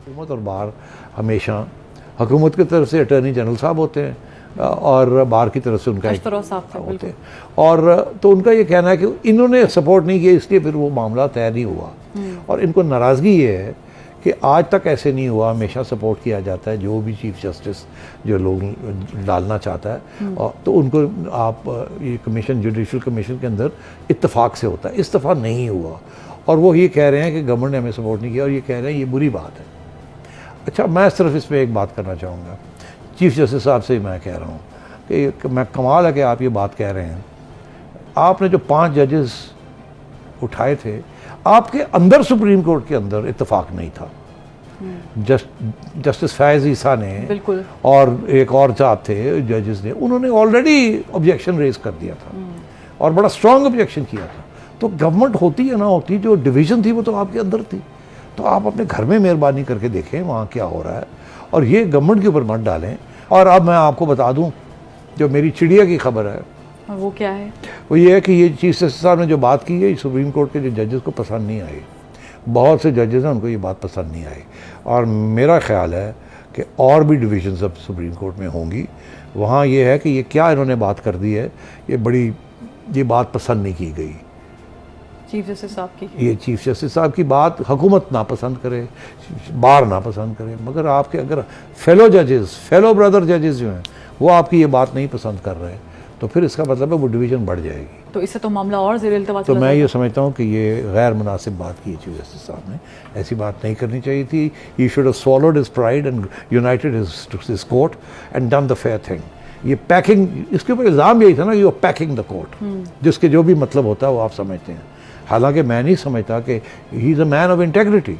हुकूमत और बार हमेशा हुकूमत की तरफ से अटॉर्नी जनरल साहब होते हैं और बार की तरफ से उनका एक होते हैं, और तो उनका ये कहना है कि इन्होंने सपोर्ट नहीं किया इसलिए फिर वो मामला तय नहीं हुआ। और इनको नाराज़गी ये है कि आज तक ऐसे नहीं हुआ, हमेशा सपोर्ट किया जाता है जो भी चीफ जस्टिस जो लोग डालना चाहता है, और तो उनको आप ये कमीशन जुडिशल कमीशन के अंदर इत्तेफाक से होता है, इस दफ़ा नहीं हुआ। और वो ये कह रहे हैं कि गवर्नमेंट ने हमें सपोर्ट नहीं किया और ये कह रहे हैं ये बुरी बात है। अच्छा, मैं सिर्फ इस पर एक बात करना चाहूँगा, चीफ जस्टिस साहब से मैं कह रहा हूँ कि मैं कमाल है कि आप ये बात कह रहे हैं। आपने जो 5 जजेस उठाए थे, आपके अंदर सुप्रीम कोर्ट के अंदर इत्तेफाक नहीं था। जस्टिस फैज़ ईसा ने बिल्कुल, और एक और साहब थे जजेस ने, उन्होंने ऑलरेडी ऑब्जेक्शन रेज कर दिया था और बड़ा स्ट्रॉन्ग ऑब्जेक्शन किया था। तो गवर्नमेंट होती या ना होती, जो डिवीज़न थी वो तो आपके अंदर थी। तो आप अपने घर में मेहरबानी करके देखें वहाँ क्या हो रहा है, और ये गवर्नमेंट के ऊपर मत डालें। और अब मैं आपको बता दूँ जो मेरी चिड़िया की खबर है, वो क्या है? वो ये है कि ये चीफ जस्टिस साहब ने जो बात की है सुप्रीम कोर्ट के जो जजेस को पसंद नहीं आई। बहुत से जजेस हैं उनको ये बात पसंद नहीं आई, और मेरा ख्याल है कि और भी डिविजन्स अब सुप्रीम कोर्ट में होंगी। वहाँ ये है कि ये क्या इन्होंने बात कर दी है, ये बात पसंद नहीं की गई चीफ जस्टिस साहब की। ये चीफ जस्टिस साहब की बात हुकूमत नापसंद करे, बार नापसंद करे, मगर आपके अगर फेलो जजेस, फेलो ब्रदर जजेस जो हैं वो आपकी ये बात नहीं पसंद कर रहे, तो फिर इसका मतलब है वो डिवीज़न बढ़ जाएगी। तो इससे तो मामला और ज़ेर-ए-इल्तिवा तो मैं ये समझता हूँ कि ये गैर मुनासिब बात की है चीफ जस्टिस साहब ने, ऐसी बात नहीं करनी चाहिए थी। He should have swallowed his pride and united his court and done the fair thing. ये पैकिंग, इसके ऊपर इल्ज़ाम यही था ना, you are packing the court, जिसके जो भी मतलब होता है वो आप समझते हैं। हालांकि मैं नहीं समझता कि he is a man of integrity.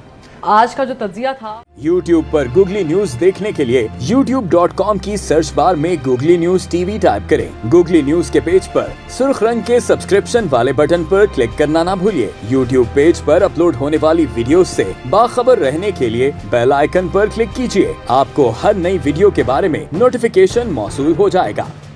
आज का जो तज्जिया था, YouTube पर गूगली न्यूज देखने के लिए youtube.com की सर्च बार में गूगली न्यूज टीवी टाइप करें। गूगली न्यूज के पेज पर सुर्ख रंग के सब्सक्रिप्शन वाले बटन पर क्लिक करना ना भूलिए। YouTube पेज पर अपलोड होने वाली वीडियोस से बाखबर रहने के लिए बेल आइकन पर क्लिक कीजिए। आपको हर नई वीडियो के बारे में नोटिफिकेशन मौसूल हो जाएगा।